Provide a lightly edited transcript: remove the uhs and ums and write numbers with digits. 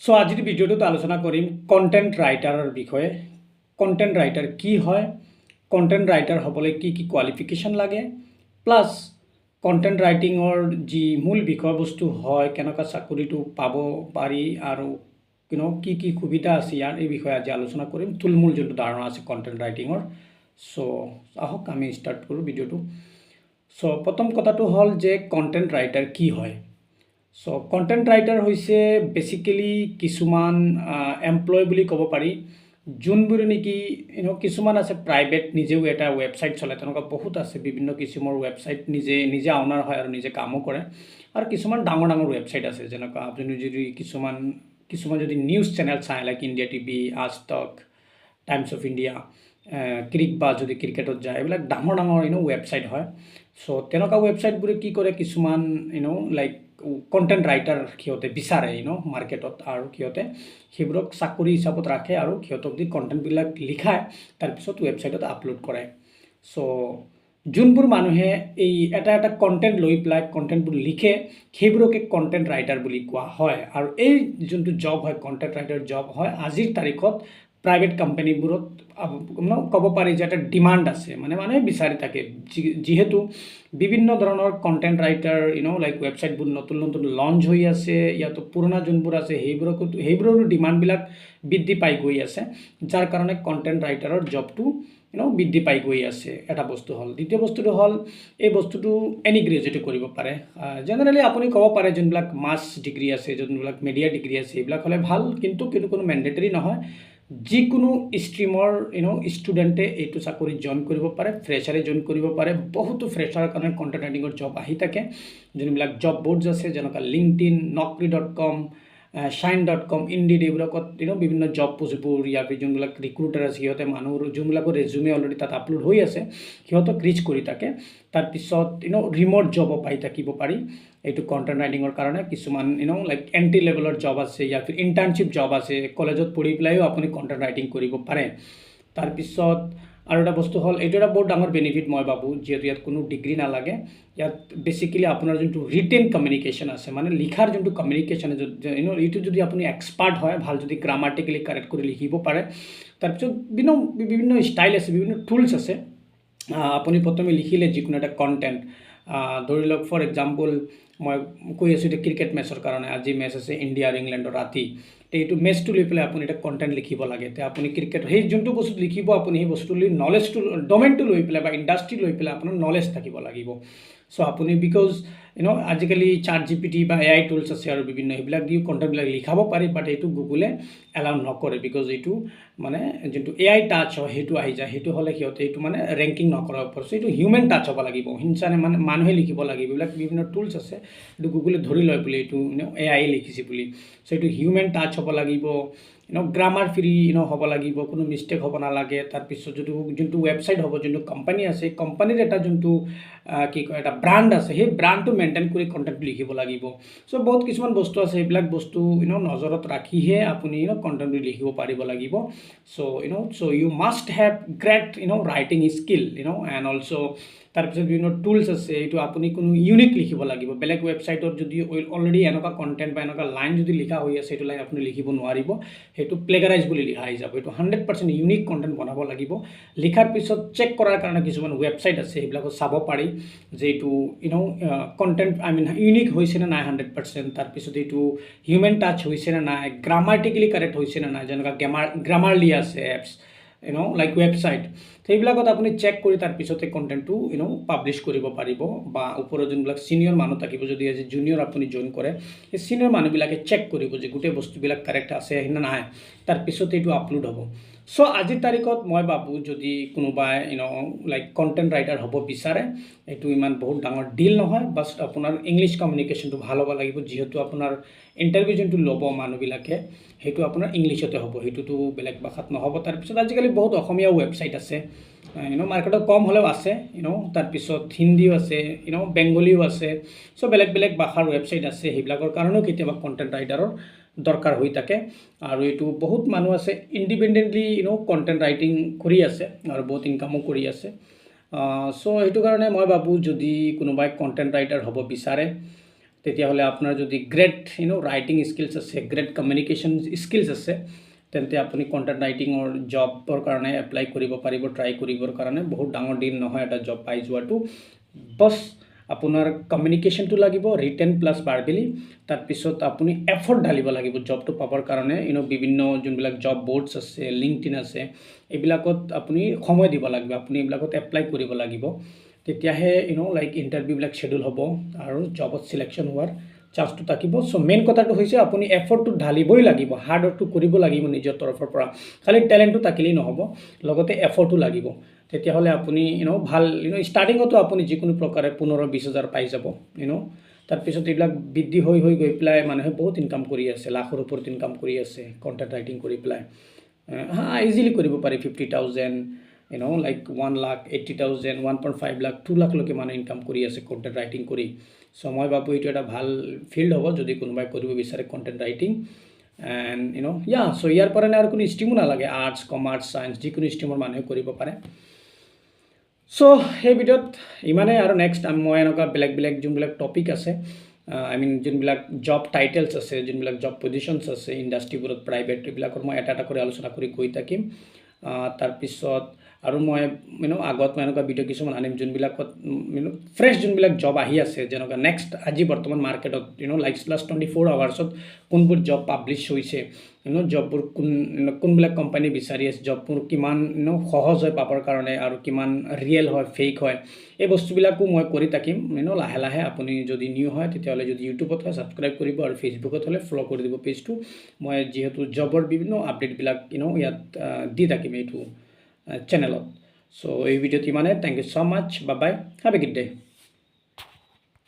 So আজিৰ ভিডিঅ'টোত আলোচনা কৰিম কণ্টেণ্ট ৰাইটাৰৰ বিষয়ে। কণ্টেণ্ট ৰাইটাৰ কি হয়, কণ্টেণ্ট ৰাইটাৰ হ'বলৈ কি কি কোৱালিফিকেশ্যন লাগে, প্লাছ কণ্টেণ্ট ৰাইটিঙৰ যি মূল বিষয়বস্তু হয়, কেনেকুৱা চাকৰিটো পাব পাৰি আৰু কি কি সুবিধা আছে ইয়াৰ এই বিষয়ে আজি আলোচনা কৰিম। থুলমূল যোনটো ধাৰণা আছে কণ্টেণ্ট ৰাইটিঙৰ। চ' আহক আমি ষ্টাৰ্ট কৰোঁ ভিডিঅ'টো। চ' প্ৰথম কথাটো হ'ল যে কণ্টেণ্ট ৰাইটাৰ কি হয়। চ' কণ্টেণ্ট ৰাইটাৰ হৈছে বেচিকেলি কিছুমান এমপ্লয় বুলি ক'ব পাৰি, যোনবোৰ নেকি কিছুমান আছে প্ৰাইভেট, নিজেও এটা ৱেবছাইট চলে, তেনেকুৱা বহুত আছে। বিভিন্ন কিচিমৰ ৱেবছাইট নিজে অনাৰ হয় আৰু নিজে কামো কৰে। আৰু কিছুমান ডাঙৰ ডাঙৰ ৱেবছাইট আছে, যেনেকুৱা আপুনি যদি কিছুমান যদি নিউজ চেনেল চায়, লাইক ইণ্ডিয়া টিভি, আজ তক, টাইমছ অফ ইণ্ডিয়া, বা যদি ক্ৰিকেটত যায়, এইবিলাক ডাঙৰ ডাঙৰ ৱেবছাইট হয়। চ' তেনেকুৱা ৱেবছাইটবোৰে কি কৰে, কিছুমান লাইক কণ্টেণ্ট ৰাইটাৰ সিহঁতে বিচাৰে মাৰ্কেটত, আৰু সিহঁতে সেইবোৰক চাকৰি হিচাপত ৰাখে আৰু সিহঁতক দি কণ্টেণ্টবিলাক লিখায়, তাৰপিছত ৱেবছাইটত আপলোড কৰে। চ' যোনবোৰ মানুহে এই এটা এটা কণ্টেণ্ট লৈ পেলাই কণ্টেণ্টবোৰ লিখে, সেইবোৰকে কণ্টেণ্ট ৰাইটাৰ বুলি কোৱা হয়। আৰু এই যোনটো জব হয়, কণ্টেণ্ট ৰাইটাৰ জব হয়, আজিৰ তাৰিখত প্ৰাইভেট কোম্পানীবোৰত ক'ব পাৰি যে এটা ডিমাণ্ড আছে, মানে মানুহে বিচাৰি থাকে। যিহেতু বিভিন্ন ধৰণৰ কণ্টেণ্ট ৰাইটাৰ লাইক ৱেবছাইটবোৰ নতুন নতুন লঞ্চ হৈ আছে, ইয়াতো পুৰণা যোনবোৰ আছে সেইবোৰৰো ডিমাণ্ডবিলাক বৃদ্ধি পাই গৈ আছে, যাৰ কাৰণে কণ্টেণ্ট ৰাইটাৰৰ জবটো বৃদ্ধি পাই গৈ আছে। এটা বস্তু হ'ল। দ্বিতীয় বস্তুটো হ'ল, এই বস্তুটো এনি গ্ৰেজুৱেটে কৰিব পাৰে। জেনেৰেলি আপুনি ক'ব পাৰে যোনবিলাক মাছ ডিগ্ৰী আছে, যোনবিলাক মিডিয়া ডিগ্ৰী আছে, সেইবিলাক হ'লে ভাল, কিন্তু কোনো মেণ্ডেটৰী নহয়। যিকোনো ষ্ট্ৰীমৰ ষ্টুডেণ্টে এইটো চাকৰি জইন কৰিব পাৰে, ফ্ৰেচাৰে জইন কৰিব পাৰে। বহুতো ফ্ৰেচাৰৰ কাৰণে কণ্টেণ্ট ৰাইটিঙৰ জব আহি থাকে। যোনবিলাক জব বৰ্ডছ আছে, যেনেকুৱা লিংকডইন, naukri.com, shine.com, ইণ্ডিড, এইবিলাকত বিভিন্ন জব পোষ্টবোৰ, ইয়াৰ যোনবিলাক ৰিক্ৰুটাৰ আছে, সিহঁতে মানুহৰ যোনবিলাকৰ ৰেজুমে অলৰেডি তাত আপলোড হৈ আছে, সিহঁতক ৰিচ কৰি থাকে। তাৰপিছত ৰিম'ট জবো পাই থাকিব পাৰি এইটো কণ্টেণ্ট ৰাইটিঙৰ কাৰণে। কিছুমান লাইক এণ্ট্ৰি লেভেলৰ জব আছে, ইয়াৰ ইণ্টাৰ্ণশ্বিপ জব আছে, কলেজত পঢ়ি পেলাইও আপুনি কণ্টেণ্ট ৰাইটিং কৰিব পাৰে। তাৰপিছত আৰু এটা বস্তু হ'ল, এইটো এটা বহুত ডাঙৰ বেনিফিট মই ভাবোঁ, যিহেতু ইয়াত কোনো ডিগ্ৰী নালাগে। ইয়াত বেচিকেলি আপোনাৰ যোনটো ৰিটেন কমিউনিকেশ্যন আছে, মানে লিখাৰ যোনটো কমিউনিকেশ্যন, এইটো যদি আপুনি এক্সপাৰ্ট হয়, ভাল যদি গ্ৰামাটিকেলি কাৰেক্ট কৰি লিখিব পাৰে। তাৰপিছত বিভিন্ন ষ্টাইল আছে, বিভিন্ন টুলছ আছে। আপুনি প্ৰথমে লিখিলে যিকোনো এটা কণ্টেণ্ট, ধৰি লওক ফৰ এক্সাম্পল মই কৈ আছোঁ এতিয়া ক্ৰিকেট মেচৰ কাৰণে, আজি মেচ আছে ইণ্ডিয়া আৰু ইংলেণ্ডৰ ৰাতি। এইটো মেচটো লৈ পেলাই আপুনি এটা কণ্টেণ্ট লিখিব লাগে। এতিয়া আপুনি ক্ৰিকেট সেই যোনটো বস্তু লিখিব, আপুনি সেই বস্তুটো লৈ নলেজটো, ডমেইনটো লৈ পেলাই বা ইণ্ডাষ্ট্ৰি লৈ পেলাই আপোনাৰ নলেজ থাকিব লাগিব। চ' আপুনি বিকজ আজিকালি চাট জিপিটি বা AI টুলছ আছে আৰু বিভিন্ন, সেইবিলাক দিও কণ্টেণ্টবিলাক লিখাব পাৰি, বাট এইটো গুগলে এলাউ নকৰে, বিকজ এইটো মানে যোনটো AI টাচ হয় সেইটো আহি যায়। সেইটো হ'লে সিহঁতে এইটো মানে ৰেংকিং নকৰাৰ ওপৰত। চ' এইটো হিউমেন টাচ হ'ব লাগিব, হিংসানে মানে মানুহে লিখিব লাগিব। এইবিলাক বিভিন্ন টুলছ আছে, এইটো গুগলে ধৰি লয় বুলি এইটো AI লিখিছে বুলি। চ' এইটো হিউমেন টাচ হ'ব লাগিব, গ্ৰামাৰ ফ্ৰী হ'ব লাগিব, কোনো মিষ্টেক হ'ব নালাগে। তাৰপিছত যোনটো ৱেবছাইট হ'ব, যোনটো কোম্পানী আছে, কোম্পানীৰ এটা যোনটো কি কয় এটা ব্ৰাণ্ড আছে, সেই ব্ৰাণ্ডটো মেইনটেইন কৰি কণ্টেণ্টটো লিখিব লাগিব। চ' বহুত কিছুমান বস্তু আছে, সেইবিলাক বস্তু নজৰত ৰাখিহে আপুনি কণ্টেণ্টটো লিখিব পাৰিব লাগিব। So' you must have great writing skill and also' তাৰপিছত বিভিন্ন টুলছ আছে। এইটো আপুনি কোনো ইউনিক লিখিব লাগিব। বেলেগ ৱেবছাইটত যদি অলৰেডি এনেকুৱা কণ্টেণ্ট বা এনেকুৱা লাইন যদি লিখা হৈ আছে, সেইটো লাইন আপুনি লিখিব নোৱাৰিব, সেইটো প্লেগাৰাইজ বুলি লিখা আহি যাব। এইটো 100% ইউনিক কণ্টেণ্ট বনাব লাগিব। লিখাৰ পিছত চেক কৰাৰ কাৰণে কিছুমান ৱেবছাইট আছে, সেইবিলাকত চাব পাৰি যে এইটো কণ্টেণ্ট ইউনিক হৈছে নে নাই 100%। তাৰপিছত এইটো হিউমেন টাচ হৈছে নে নাই, গ্ৰামাটিকেলি কাৰেক্ট হৈছে নে নাই, যেনেকুৱা গ্ৰামাৰলি আছে এপছ লাইক ৱেবছাইট, সেইবিলাকত আপুনি চেক কৰি তাৰপিছতে কণ্টেণ্টটো পাব্লিছ কৰিব পাৰিব। বা ওপৰত যোনবিলাক ছিনিয়ৰ মানুহ থাকিব, যদি আজি জুনিয়ৰ আপুনি জইন কৰে, সেই ছিনিয়ৰ মানুহবিলাকে চেক কৰিব যে গোটেই বস্তুবিলাক কাৰেক্ট আছে নে নাই, তাৰপিছতে এইটো আপলোড হ'ব। চ' আজিৰ তাৰিখত মই ভাবোঁ, যদি কোনোবাই লাইক কণ্টেণ্ট ৰাইটাৰ হ'ব বিচাৰে, এইটো ইমান বহুত ডাঙৰ ডিল নহয়। বাছ আপোনাৰ ইংলিছ কমিউনিকেশ্যনটো ভাল হ'ব লাগিব, যিহেতু আপোনাৰ ইণ্টাৰভিউ যোনটো ল'ব মানুহবিলাকে, সেইটো আপোনাৰ ইংলিছতে হ'ব, সেইটোতো বেলেগ ভাষাত নহ'ব। তাৰপিছত আজিকালি বহুত অসমীয়া ৱেবছাইট আছে, মাৰ্কেটত কম হ'লেও আছে, তাৰপিছত হিন্দীও আছে, বেংগলীও আছে। চ' বেলেগ ভাষাৰ ৱেবছাইট আছে, সেইবিলাকৰ কাৰণেও কেতিয়াবা কণ্টেণ্ট ৰাইটাৰৰ দৰকাৰ হৈ থাকে। আৰু এইটো বহুত মানুহ আছে ইণ্ডিপেণ্ডেণ্টলি কণ্টেণ্ট ৰাইটিং কৰি আছে আৰু বহুত ইনকামো কৰি আছে। চ' সেইটো কাৰণে মই ভাবোঁ, যদি কোনোবাই কণ্টেণ্ট ৰাইটাৰ হ'ব বিচাৰে, তেতিয়াহ'লে আপোনাৰ যদি গ্ৰেট ৰাইটিং স্কিলছ আছে, গ্ৰেট কমিউনিকেশ্যন স্কিলছ আছে, তেন্তে আপুনি কণ্টেণ্ট ৰাইটিঙৰ জবৰ কাৰণে এপ্লাই কৰিব পাৰিব, ট্ৰাই কৰিবৰ কাৰণে। বহুত ডাঙৰ দিন নহয় এটা জব পাই যোৱাটো। বছ আপোনাৰ কমিউনিকেশ্যনটো লাগিব, ৰিটেন প্লাছ ভাৰ্বেলি। তাৰপিছত আপুনি এফৰ্ট ঢালিব লাগিব জবটো পাবৰ কাৰণে। বিভিন্ন যোনবিলাক জব বৰ্ডছ আছে, লিংকডিন আছে, এইবিলাকত আপুনি সময় দিব লাগিব, আপুনি এইবিলাকত এপ্লাই কৰিব লাগিব। তেতিয়াহে লাইক ইণ্টাৰভিউবিলাক শ্বেডিউল হ'ব আৰু জবত চিলেকশ্যন হোৱাৰ চান্সটো থাকিব। চ' মেইন কথাটো হৈছে আপুনি এফৰ্টটো ঢালিবই লাগিব, হাৰ্ড ৱৰ্কটো কৰিব লাগিব নিজৰ তৰফৰ পৰা। খালি টেলেণ্টটো থাকিলেই নহ'ব, লগতে এফৰ্টো লাগিব। তেতিয়াহ'লে আপুনি ভাল ষ্টাৰ্টিঙতো আপুনি যিকোনো প্ৰকাৰে 15-20 হাজাৰ পাই যাব। তাৰপিছত এইবিলাক বৃদ্ধি হৈ গৈ পেলাই মানুহে বহুত ইনকাম কৰি আছে, লাখৰ ওপৰত ইনকাম কৰি আছে কণ্টেণ্ট ৰাইটিং কৰি পেলাই। ইজিলি কৰিব পাৰি 50,000, লাইক 1,80,000, 1.5 লাখ, 2 লাখলৈকে মানুহ ইনকাম কৰি আছে কণ্টেণ্ট ৰাইটিং কৰি। চ' মই ভাবোঁ এইটো এটা ভাল ফিল্ড হ'ব যদি কোনোবাই কৰিব বিচাৰে কণ্টেণ্ট ৰাইটিং। এণ্ড চ' ইয়াৰ পৰা আৰু কোনো ষ্ট্ৰীমো নালাগে, আৰ্টছ, কমাৰ্চ, ছায়েন্স, যিকোনো ষ্ট্ৰীমৰ মানুহে কৰিব পাৰে। চ' সেই ভিডিঅ'ত ইমানেই। আৰু নেক্সট মই এনেকুৱা বেলেগ যোনবিলাক টপিক আছে, যোনবিলাক জব টাইটেলছ আছে, যোনবিলাক জব পজিশ্যনছ আছে ইণ্ডাষ্ট্ৰীবোৰত, প্ৰাইভেট, এইবিলাকৰ মই এটা কৰি আলোচনা কৰি গৈ থাকিম। তাৰপিছত আৰু মই আগত মই এনেকুৱা ভিডিঅ' কিছুমান আনিম যোনবিলাকত ফ্ৰেছ যোনবিলাক জব আহি আছে, যেনেকুৱা নেক্সট আজি বৰ্তমান মাৰ্কেটত লাষ্ট 24 আৱাৰ্ছত কোনবোৰ জব পাব্লিছ হৈছে, জববোৰ কোনবিলাক কোম্পানী বিচাৰি আছে, জববোৰ কিমান সহজ হয় পাবৰ কাৰণে আৰু কিমান ৰিয়েল হয়, ফেক হয়, এই বস্তুবিলাকো মই কৰি থাকিম লাহে লাহে। আপুনি যদি নিউ হয় তেতিয়াহ'লে যদি ইউটিউবত হয় ছাবস্ক্ৰাইব কৰিব, আৰু ফেচবুকত হ'লে ফ'ল' কৰি দিব পেজটো। মই যিহেতু জবৰ বিভিন্ন আপডেটবিলাক ইয়াত দি থাকিম এইটো চেনেলত। চ' এই ভিডিঅ'ত ইমানে। Thank you so' much, bye bye, have a good day.